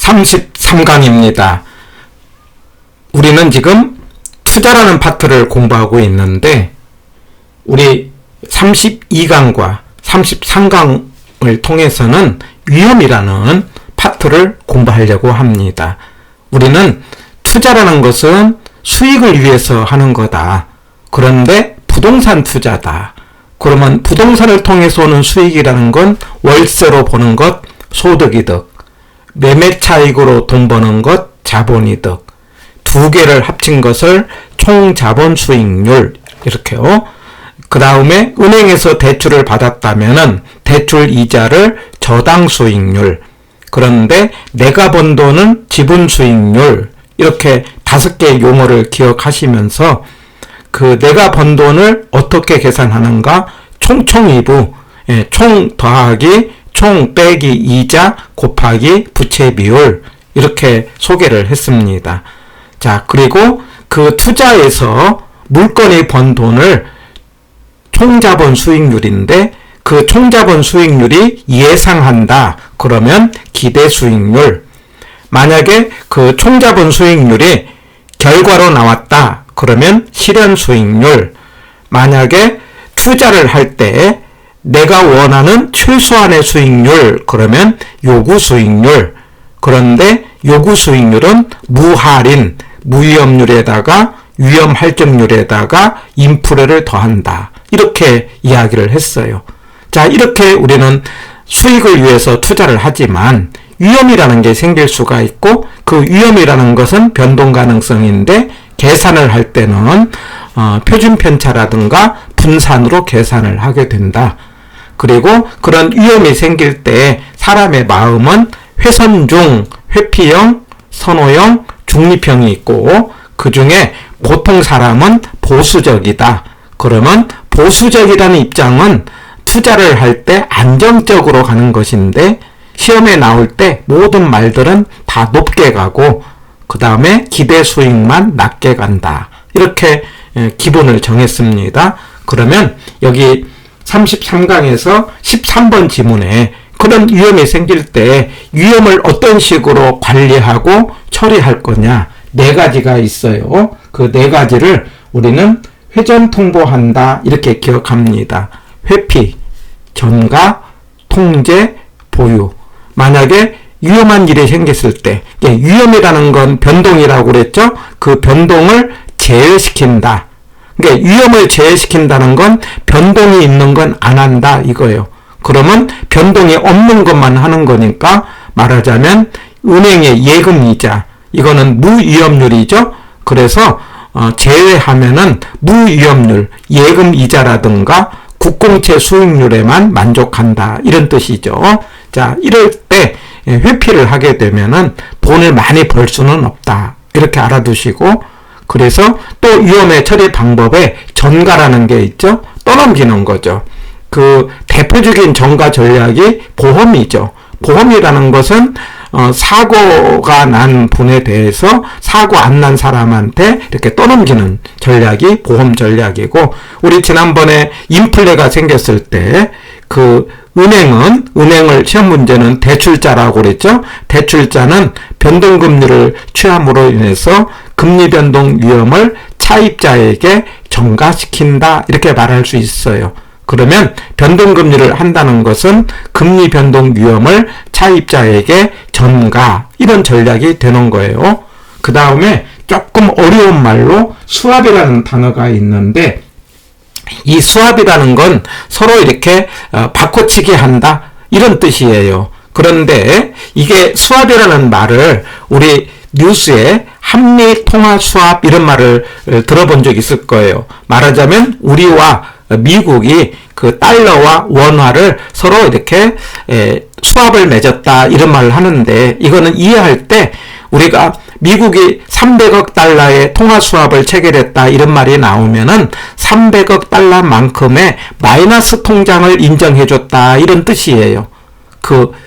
33강입니다. 우리는 지금 투자라는 파트를 공부하고 있는데 우리 32강과 33강을 통해서는 위험이라는 파트를 공부하려고 합니다. 우리는 투자라는 것은 수익을 위해서 하는 거다. 그런데 부동산 투자다. 그러면 부동산을 통해서 오는 수익이라는 건 월세로 보는 것 소득이득, 매매 차익으로 돈 버는 것 자본이득, 두 개를 합친 것을 총자본 수익률 이렇게요. 그 다음에 은행에서 대출을 받았다면은 대출 이자를 저당 수익률, 그런데 내가 번 돈은 지분 수익률, 이렇게 5개의 용어를 기억하시면서 그 내가 번 돈을 어떻게 계산하는가? 총총이부, 총 더하기 총 빼기 이자 곱하기 부채 비율, 이렇게 소개를 했습니다. 자, 그리고 그 투자에서 물건이 번 돈을 총자본 수익률인데 그 총자본 수익률이 예상한다. 그러면 기대 수익률. 만약에 그 총자본 수익률이 결과로 나왔다. 그러면 실현 수익률. 만약에 투자를 할 때 내가 원하는 최소한의 수익률, 그러면 요구 수익률. 그런데 요구 수익률은 무할인, 무위험률에다가 위험 할증률에다가 인프레를 더한다. 이렇게 이야기를 했어요. 자, 이렇게 우리는 수익을 위해서 투자를 하지만 위험이라는 게 생길 수가 있고 그 위험이라는 것은 변동 가능성인데 계산을 할 때는 표준 편차라든가 분산으로 계산을 하게 된다. 그리고 그런 위험이 생길 때 사람의 마음은 회선중, 회피형, 선호형, 중립형이 있고 그 중에 보통 사람은 보수적이다. 그러면 보수적이라는 입장은 투자를 할 때 안정적으로 가는 것인데 시험에 나올 때 모든 말들은 다 높게 가고 그 다음에 기대 수익만 낮게 간다. 이렇게 기본을 정했습니다. 그러면 여기 33강에서 13번 지문에 그런 위험이 생길 때 위험을 어떤 식으로 관리하고 처리할 거냐 4가지가 있어요. 그 4가지를 우리는 회전 통보한다 이렇게 기억합니다. 회피, 전가, 통제, 보유. 만약에 위험한 일이 생겼을 때 위험이라는 건 변동이라고 그랬죠. 그 변동을 제외시킨다. 그러니까 위험을 제외시킨다는 건 변동이 있는 건 안 한다 이거예요. 그러면 변동이 없는 것만 하는 거니까 말하자면 은행의 예금이자 이거는 무위험률이죠. 그래서 제외하면은 무위험률 예금이자라든가 국공채 수익률에만 만족한다 이런 뜻이죠. 자, 이럴 때 회피를 하게 되면은 돈을 많이 벌 수는 없다 이렇게 알아두시고 그래서 또 위험의 처리 방법에 전가라는 게 있죠. 떠넘기는 거죠. 그 대표적인 전가 전략이 보험이죠. 보험이라는 것은 사고가 난 분에 대해서 사고 안 난 사람한테 이렇게 떠넘기는 전략이 보험 전략이고 우리 지난번에 인플레가 생겼을 때 그 은행을 시험 문제는 대출자라고 그랬죠. 대출자는 변동금리를 취함으로 인해서 금리 변동 위험을 차입자에게 전가시킨다 이렇게 말할 수 있어요. 그러면 변동금리를 한다는 것은 금리 변동 위험을 차입자에게 전가 이런 전략이 되는 거예요. 그 다음에 조금 어려운 말로 수합이라는 단어가 있는데 이 수합이라는 건 서로 이렇게 바꿔치기 한다 이런 뜻이에요. 그런데 이게 수합이라는 말을 우리 뉴스에 한미 통화 수합 이런 말을 들어본 적 있을 거예요. 말하자면 우리와 미국이 그 달러와 원화를 서로 이렇게 수합을 맺었다 이런 말을 하는데 이거는 이해할 때 우리가 미국이 300억 달러의 통화 수합을 체결했다 이런 말이 나오면은 300억 달러만큼의 마이너스 통장을 인정해줬다 이런 뜻이에요.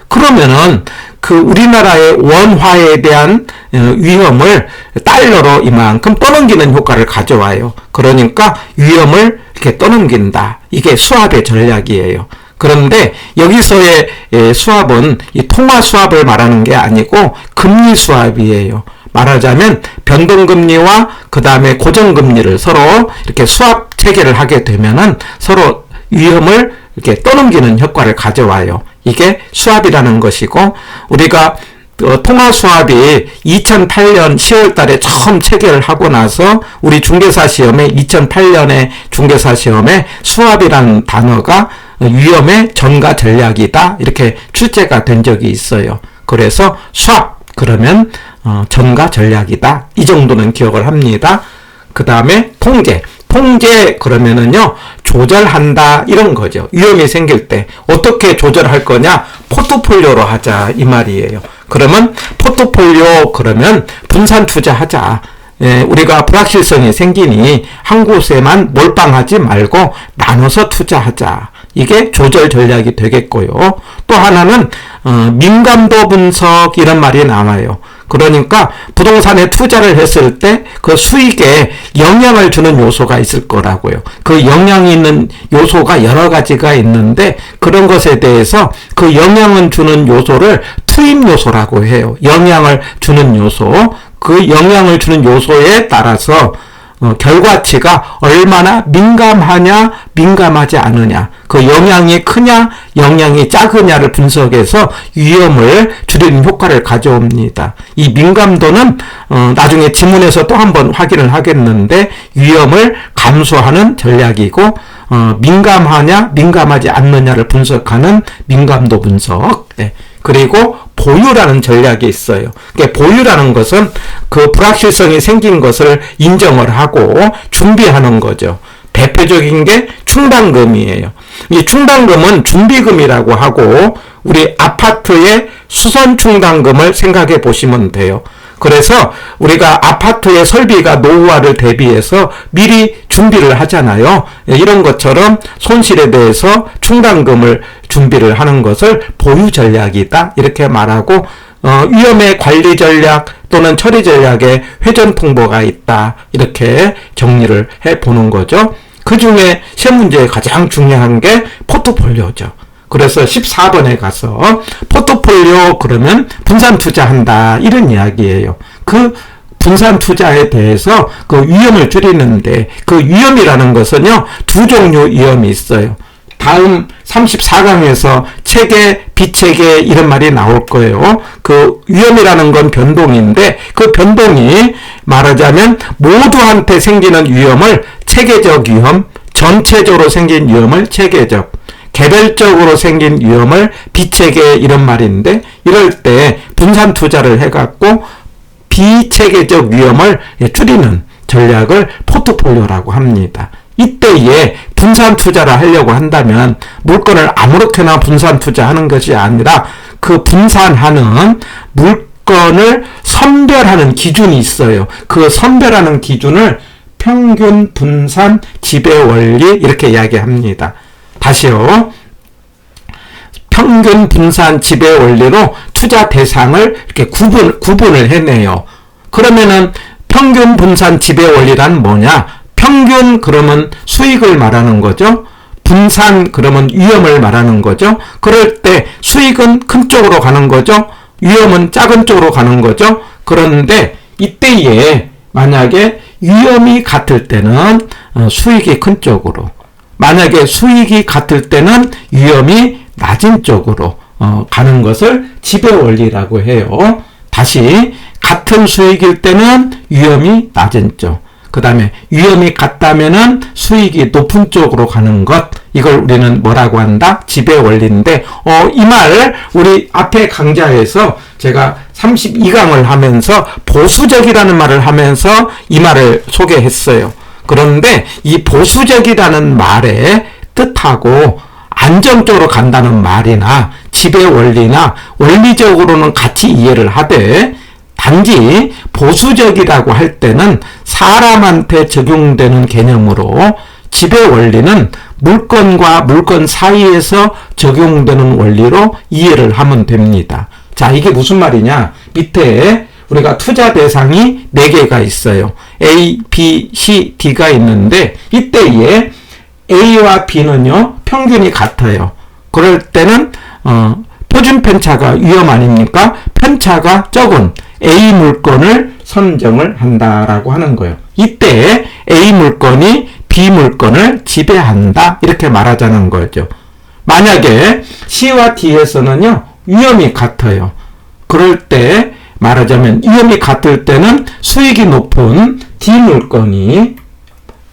그러면은 그 우리나라의 원화에 대한 위험을 달러로 이만큼 떠넘기는 효과를 가져와요. 그러니까 위험을 이렇게 떠넘긴다. 이게 수합의 전략이에요. 그런데 여기서의 수합은 이 통화 수합을 말하는 게 아니고 금리 수합이에요. 말하자면 변동금리와 그 다음에 고정금리를 서로 이렇게 수합 체계를 하게 되면은 서로 위험을 이렇게 떠넘기는 효과를 가져와요. 이게 수합이라는 것이고, 우리가 통화 수합이 2008년 10월 달에 처음 체결을 하고 나서 우리 중개사 시험에 2008년에 중개사 시험에 수합이라는 단어가 위험의 전가 전략이다 이렇게 출제가 된 적이 있어요. 그래서 수합 그러면 전가 전략이다 이 정도는 기억을 합니다. 그 다음에 통제 그러면은요 조절한다 이런 거죠. 위험이 생길 때 어떻게 조절할 거냐, 포트폴리오로 하자 이 말이에요. 그러면 포트폴리오 그러면 분산 투자하자. 우리가 불확실성이 생기니 한 곳에만 몰빵하지 말고 나눠서 투자하자. 이게 조절 전략이 되겠고요. 또 하나는 민감도 분석 이런 말이 나와요. 그러니까 부동산에 투자를 했을 때 그 수익에 영향을 주는 요소가 있을 거라고요. 그 영향이 있는 요소가 여러 가지가 있는데 그런 것에 대해서 그 영향을 주는 요소를 투입 요소라고 해요. 영향을 주는 요소. 그 영향을 주는 요소에 따라서 결과치가 얼마나 민감하냐, 민감하지 않으냐, 그 영향이 크냐, 영향이 작으냐를 분석해서 위험을 줄이는 효과를 가져옵니다. 이 민감도는 나중에 지문에서 또 한번 확인을 하겠는데 위험을 감소하는 전략이고, 민감하냐, 민감하지 않느냐를 분석하는 민감도 분석. 그리고 보유라는 전략이 있어요. 그러니까 보유라는 것은 그 불확실성이 생긴 것을 인정을 하고 준비하는 거죠. 대표적인 게 충당금이에요. 이 충당금은 준비금이라고 하고 우리 아파트의 수선 충당금을 생각해 보시면 돼요. 그래서 우리가 아파트의 설비가 노후화를 대비해서 미리 준비를 하잖아요. 이런 것처럼 손실에 대해서 충당금을 준비를 하는 것을 보유 전략이다 이렇게 말하고, 위험의 관리 전략 또는 처리 전략에 회전 통보가 있다 이렇게 정리를 해보는 거죠. 그 중에 시험 문제에 가장 중요한 게 포트폴리오죠. 그래서 14번에 가서 포트폴리오 그러면 분산 투자한다 이런 이야기예요. 그 분산 투자에 대해서 그 위험을 줄이는데 그 위험이라는 것은요 두 종류 위험이 있어요. 다음 34강에서 체계, 비체계 이런 말이 나올 거예요. 그 위험이라는 건 변동인데 그 변동이 말하자면 모두한테 생기는 위험을 체계적 위험, 전체적으로 생긴 위험을 체계적, 개별적으로 생긴 위험을 비체계 이런 말인데, 이럴 때 분산 투자를 해갖고 비체계적 위험을 줄이는 전략을 포트폴리오라고 합니다. 이때에 분산 투자를 하려고 한다면 물건을 아무렇게나 분산 투자하는 것이 아니라 그 분산하는 물건을 선별하는 기준이 있어요. 그 선별하는 기준을 평균 분산 지배 원리 이렇게 이야기합니다. 다시요. 평균 분산 지배 원리로 투자 대상을 이렇게 구분을 해내요. 그러면은 평균 분산 지배 원리란 뭐냐? 평균 그러면 수익을 말하는 거죠. 분산 그러면 위험을 말하는 거죠. 그럴 때 수익은 큰 쪽으로 가는 거죠. 위험은 작은 쪽으로 가는 거죠. 그런데 이때에 만약에 위험이 같을 때는 수익이 큰 쪽으로, 만약에 수익이 같을 때는 위험이 낮은 쪽으로 가는 것을 지배 원리라고 해요. 다시 같은 수익일 때는 위험이 낮은 쪽, 그 다음에 위험이 같다면은 수익이 높은 쪽으로 가는 것, 이걸 우리는 뭐라고 한다? 지배 원리인데, 이 말 우리 앞에 강좌에서 제가 32강을 하면서 보수적이라는 말을 하면서 이 말을 소개했어요. 그런데 이 보수적이라는 말의 뜻하고 안정적으로 간다는 말이나 지배 원리나 원리적으로는 같이 이해를 하되, 단지 보수적이라고 할 때는 사람한테 적용되는 개념으로, 지배 원리는 물건과 물건 사이에서 적용되는 원리로 이해를 하면 됩니다. 자, 이게 무슨 말이냐? 밑에 우리가 투자 대상이 4개가 있어요. A, B, C, D가 있는데 이때에 A와 B는요 평균이 같아요. 그럴 때는 표준 편차가 위험 아닙니까? 편차가 적은 A 물건을 선정을 한다라고 하는 거예요. 이때 A 물건이 B 물건을 지배한다 이렇게 말하자는 거죠. 만약에 C와 D에서는요 위험이 같아요. 그럴 때 말하자면 위험이 같을 때는 수익이 높은 D 물건이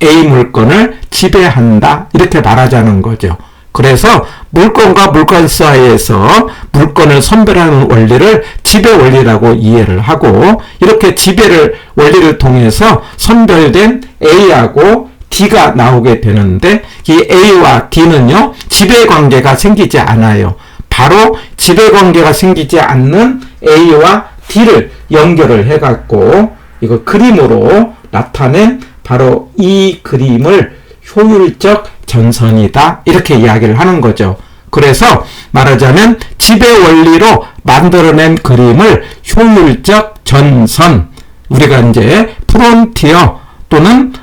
A 물건을 지배한다 이렇게 말하자는 거죠. 그래서 물건과 물건 사이에서 물건을 선별하는 원리를 지배 원리라고 이해를 하고, 이렇게 지배를 원리를 통해서 선별된 A하고 D가 나오게 되는데, 이 A와 D는요 지배 관계가 생기지 않아요. 바로 지배 관계가 생기지 않는 A와 D를 연결을 해갖고 이거 그림으로 나타낸 바로 이 그림을 효율적 전선이다 이렇게 이야기를 하는 거죠. 그래서 말하자면 지배 원리로 만들어낸 그림을 효율적 전선, 우리가 이제 프론티어 또는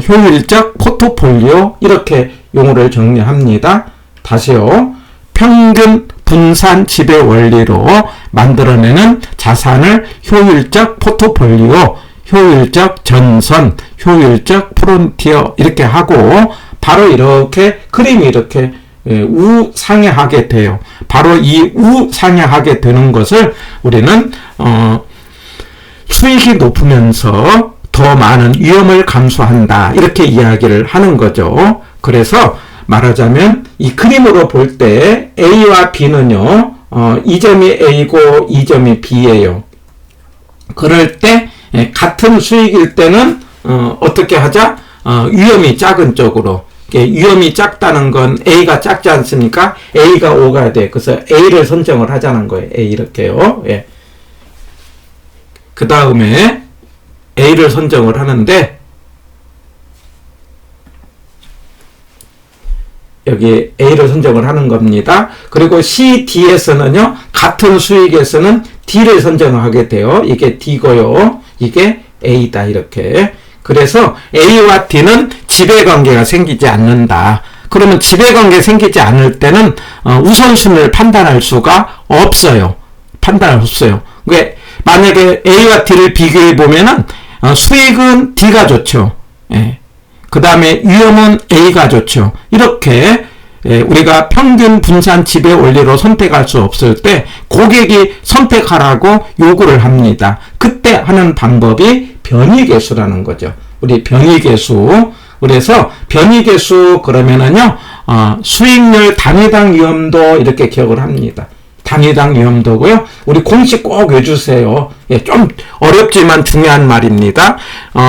효율적 포트폴리오 이렇게 용어를 정리합니다. 다시요. 평균 분산 지배 원리로 만들어내는 자산을 효율적 포트폴리오, 효율적 전선, 효율적 프론티어 이렇게 하고, 바로 이렇게 그림이 이렇게 우상향하게 돼요. 바로 이 우상향하게 되는 것을 우리는 수익이 높으면서 더 많은 위험을 감수한다 이렇게 이야기를 하는 거죠. 그래서 말하자면 이 그림으로 볼 때 A와 B는요 이 점이 A고 이 점이 B예요. 그럴 때 같은 수익일 때는 어떻게 하자? 위험이 작은 쪽으로. 위험이 작다는 건 A가 작지 않습니까? A가 5가 돼. 그래서 A를 선정을 하자는 거예요. A 이렇게요. 예. 그 다음에 A를 선정을 하는데, 여기 A를 선정을 하는 겁니다. 그리고 C, D에서는요, 같은 수익에서는 D를 선정하게 돼요. 이게 D고요. 이게 A다, 이렇게. 그래서 A와 D는 지배관계가 생기지 않는다. 그러면 지배관계 생기지 않을 때는 우선순위를 판단할 수가 없어요. 판단할 수 없어요. 만약에 A와 D를 비교해 보면은 수익은 D가 좋죠. 예. 그 다음에 위험은 A가 좋죠. 이렇게 우리가 평균 분산 지배 원리로 선택할 수 없을 때 고객이 선택하라고 요구를 합니다. 그때 하는 방법이 변이계수라는 거죠. 우리 변이계수. 그래서 변이계수 그러면은요 수익률 단위당 위험도 이렇게 기억을 합니다. 단위당 위험도고요. 우리 공식 꼭 외주세요. 예, 좀 어렵지만 중요한 말입니다.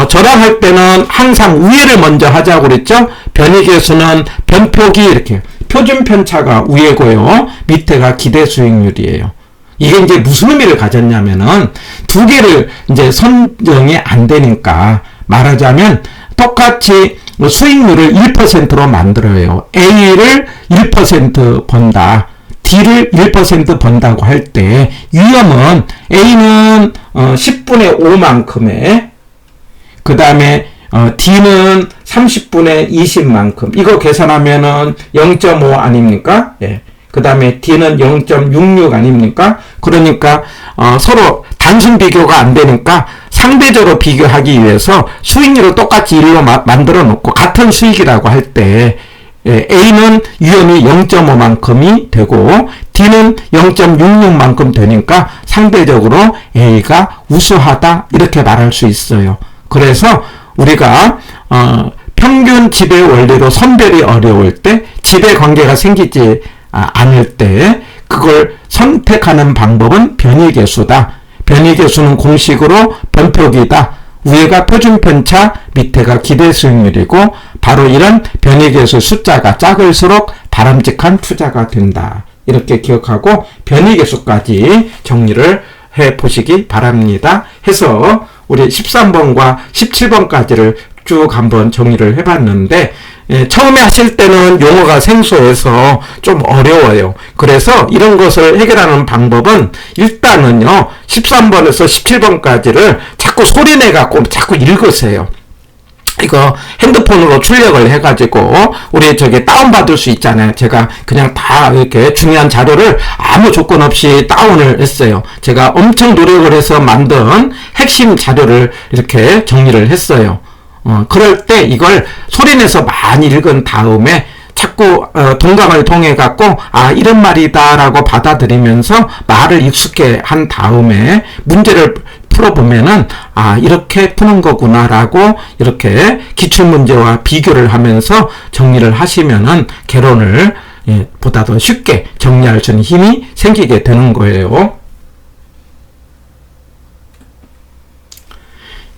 저랑 할 때는 항상 위에를 먼저 하자고 그랬죠. 변이계수는 변표기 이렇게 표준 편차가 위에고요. 밑에가 기대 수익률이에요. 이게 이제 무슨 의미를 가졌냐면은 두 개를 이제 선정이 안 되니까, 말하자면 똑같이 수익률을 1%로 만들어요. A를 1% 번다. D를 1% 번다고 할 때 위험은 A는 10분의 5만큼에, 그 다음에 D는 30분의 20만큼. 이거 계산하면은 0.5 아닙니까? 예. 그 다음에 D는 0.66 아닙니까? 그러니까 서로 단순 비교가 안 되니까 상대적으로 비교하기 위해서 수익률을 똑같이 1로 만들어 놓고 같은 수익이라고 할 때 A는 위험이 0.5만큼이 되고 D는 0.66만큼 되니까 상대적으로 A가 우수하다 이렇게 말할 수 있어요. 그래서 우리가 평균 지배 원리로 선별이 어려울 때, 지배 관계가 생기지 않을 때 그걸 선택하는 방법은 변이계수다. 변이계수는 공식으로 변표기다. 위에가 표준편차, 밑에가 기대수익률이고, 바로 이런 변이계수 숫자가 작을수록 바람직한 투자가 된다. 이렇게 기억하고 변이계수까지 정리를 해 보시기 바랍니다. 해서 우리 13번과 17번까지를 쭉 한번 정리를 해봤는데, 처음에 하실 때는 용어가 생소해서 좀 어려워요. 그래서 이런 것을 해결하는 방법은 일단은요 13번에서 17번까지를 자꾸 소리내갖고 자꾸 읽으세요. 이거 핸드폰으로 출력을 해가지고 우리 저기 다운받을 수 있잖아요. 제가 그냥 다 이렇게 중요한 자료를 아무 조건 없이 다운을 했어요. 제가 엄청 노력을 해서 만든 핵심 자료를 이렇게 정리를 했어요. 그럴 때 이걸 소리내서 많이 읽은 다음에 자꾸 동감을 통해 갖고 이런 말이다 라고 받아들이면서 말을 익숙해 한 다음에 문제를 풀어보면은 이렇게 푸는 거구나 라고 이렇게 기출문제와 비교를 하면서 정리를 하시면은 개론을 보다 더 쉽게 정리할 수 있는 힘이 생기게 되는 거예요.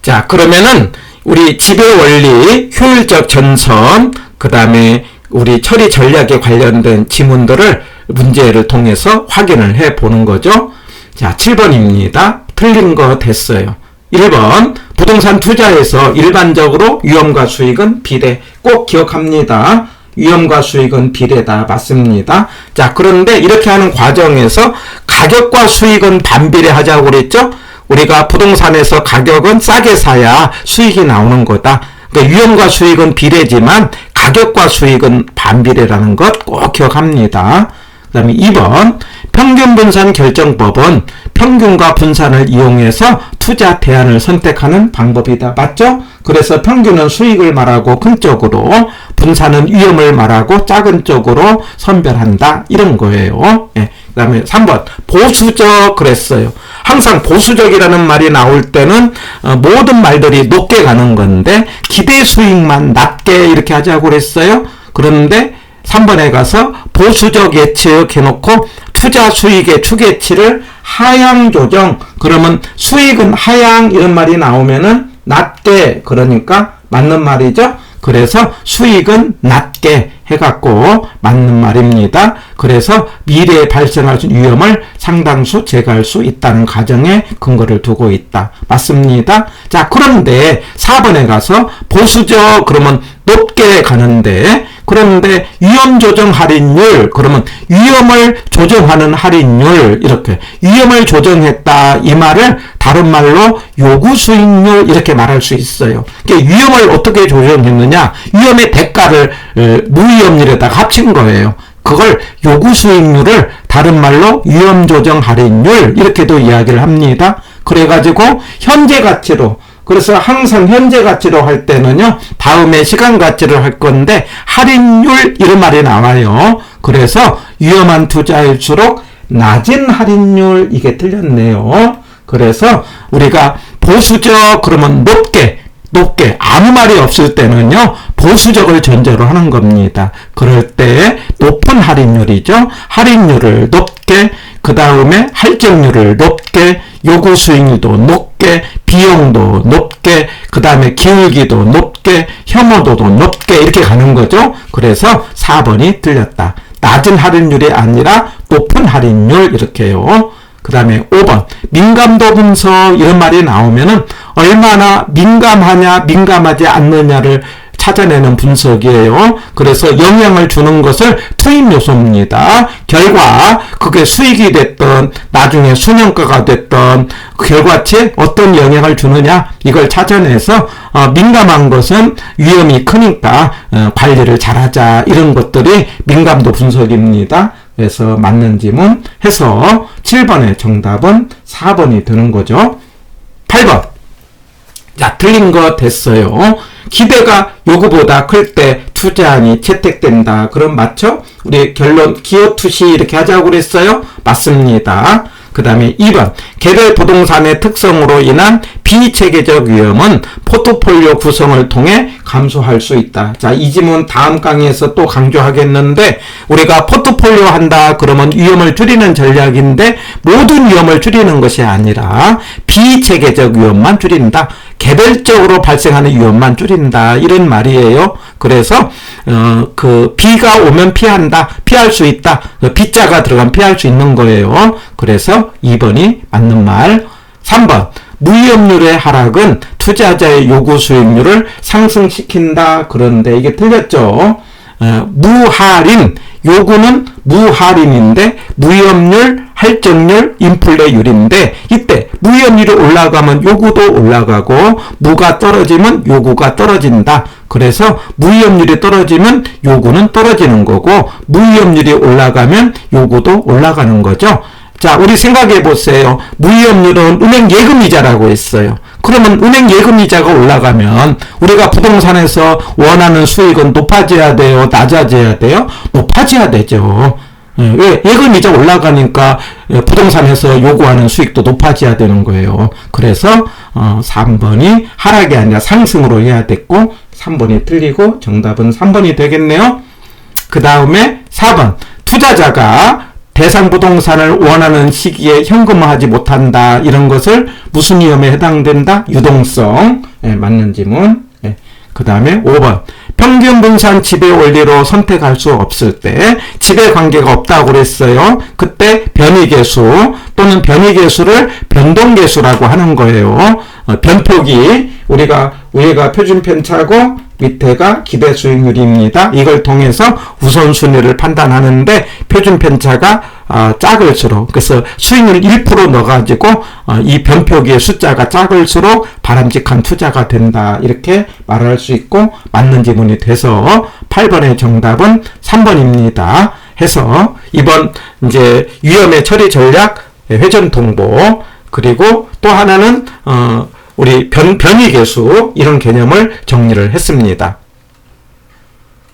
자, 그러면은 우리 지배 원리, 효율적 전선, 그 다음에 우리 처리 전략에 관련된 지문들을 문제를 통해서 확인을 해 보는 거죠. 자, 7번입니다. 틀린 거 됐어요. 1번, 부동산 투자에서 일반적으로 위험과 수익은 비례. 꼭 기억합니다. 위험과 수익은 비례다. 맞습니다. 자, 그런데 이렇게 하는 과정에서 가격과 수익은 반비례하자고 그랬죠? 우리가 부동산에서 가격은 싸게 사야 수익이 나오는 거다. 그러니까 위험과 수익은 비례지만 가격과 수익은 반비례라는 것 꼭 기억합니다. 그 다음에 2번, 평균 분산 결정법은 평균과 분산을 이용해서 투자 대안을 선택하는 방법이다. 맞죠? 그래서 평균은 수익을 말하고 큰 쪽으로, 분산은 위험을 말하고 작은 쪽으로 선별한다. 이런 거예요. 그 다음에 3번, 보수적 그랬어요. 항상 보수적이라는 말이 나올 때는 모든 말들이 높게 가는 건데 기대 수익만 낮게 이렇게 하자고 그랬어요. 그런데 3번에 가서 보수적 예측 해놓고 투자 수익의 추계치를 하향 조정, 그러면 수익은 하향 이런 말이 나오면은 낮게, 그러니까 맞는 말이죠. 그래서 수익은 낮게 해갖고 맞는 말입니다. 그래서 미래에 발생할 수 있는 위험을 상당수 제거할 수 있다는 가정에 근거를 두고 있다. 맞습니다. 자, 그런데 4번에 가서 보수적 그러면 높게 가는데, 그런데 위험 조정 할인율, 그러면 위험을 조정하는 할인율, 이렇게 위험을 조정했다 이 말을 다른 말로 요구 수익률 이렇게 말할 수 있어요. 그러니까 위험을 어떻게 조정했느냐, 위험의 대가를 무위험률에다가 합친 거예요. 그걸 요구 수익률을 다른 말로 위험 조정 할인율 이렇게도 이야기를 합니다. 그래가지고 현재 가치로, 그래서 항상 현재 가치로 할 때는요, 다음에 시간 가치를 할 건데 할인율 이런 말이 나와요. 그래서 위험한 투자일수록 낮은 할인율, 이게 틀렸네요. 그래서 우리가 보수적 그러면 높게 아무 말이 없을 때는요, 보수적을 전제로 하는 겁니다. 그럴 때 높은 할인율이죠. 할인율을 높게, 그 다음에 할증률을 높게, 요구 수익률도 높게, 비용도 높게, 그 다음에 기울기도 높게, 혐오도도 높게 이렇게 가는 거죠. 그래서 4번이 틀렸다. 낮은 할인율이 아니라 높은 할인율 이렇게요. 그 다음에 5번, 민감도 분석 이런 말이 나오면은 얼마나 민감하냐 민감하지 않느냐를 찾아내는 분석이에요. 그래서 영향을 주는 것을 투입 요소입니다. 결과 그게 수익이 됐던 나중에 순영가가 됐던 결과치에 어떤 영향을 주느냐 이걸 찾아내서 민감한 것은 위험이 크니까 관리를 잘하자, 이런 것들이 민감도 분석입니다. 그래서 맞는 지문 해서 7번의 정답은 4번이 되는 거죠. 8번. 자, 틀린 거 됐어요. 기대가 요구보다 클 때 투자안이 채택된다. 그럼 맞죠? 우리 결론 기호투시 이렇게 하자고 그랬어요. 맞습니다. 그 다음에 2번, 개별 부동산의 특성으로 인한 비체계적 위험은 포트폴리오 구성을 통해 감소할 수 있다. 자, 이 지문 다음 강의에서 또 강조하겠는데, 우리가 포트폴리오 한다 그러면 위험을 줄이는 전략인데 모든 위험을 줄이는 것이 아니라 비체계적 위험만 줄인다. 개별적으로 발생하는 위험만 줄인다. 이런 말이에요. 그래서 그 비가 오면 피할 수 있다. 비자가 들어가면 피할 수 있는 거예요. 그래서 2번이 맞는 말. 3번, 무위험률의 하락은 투자자의 요구 수익률을 상승시킨다. 그런데 이게 틀렸죠. 무할인, 요구는 무할인인데 무이업률, 할증률, 인플레율인데 이때 무이업률이 올라가면 요구도 올라가고 무가 떨어지면 요구가 떨어진다. 그래서 무이업률이 떨어지면 요구는 떨어지는 거고 무이업률이 올라가면 요구도 올라가는 거죠. 자, 우리 생각해 보세요. 무이업률은 은행 예금이자라고 했어요. 그러면 은행 예금이자가 올라가면 우리가 부동산에서 원하는 수익은 높아져야 돼요? 낮아져야 돼요? 높아져야 되죠. 왜? 예금이자 올라가니까 부동산에서 요구하는 수익도 높아져야 되는 거예요. 그래서 3번이 하락이 아니라 상승으로 해야 됐고 3번이 틀리고 정답은 3번이 되겠네요. 그 다음에 4번 투자자가 대상 부동산을 원하는 시기에 현금화하지 못한다. 이런 것을 무슨 위험에 해당된다? 유동성. 맞는 지문. 그 다음에 5번. 평균 분산 지배 원리로 선택할 수 없을 때 지배 관계가 없다고 그랬어요. 그때 변이계수 또는 변이계수를 변동계수라고 하는 거예요. 변폭이 우리가 위에가 표준 편차고 밑에가 기대 수익률입니다. 이걸 통해서 우선순위를 판단하는데 표준 편차가 작을수록 그래서 수익률 1% 넣어가지고 이 변표기의 숫자가 작을수록 바람직한 투자가 된다. 이렇게 말할 수 있고 맞는 지문이 돼서 8번의 정답은 3번입니다. 해서 이번 이제 위험의 처리 전략 회전 통보 그리고 또 하나는 우리 변이계수 이런 개념을 정리를 했습니다.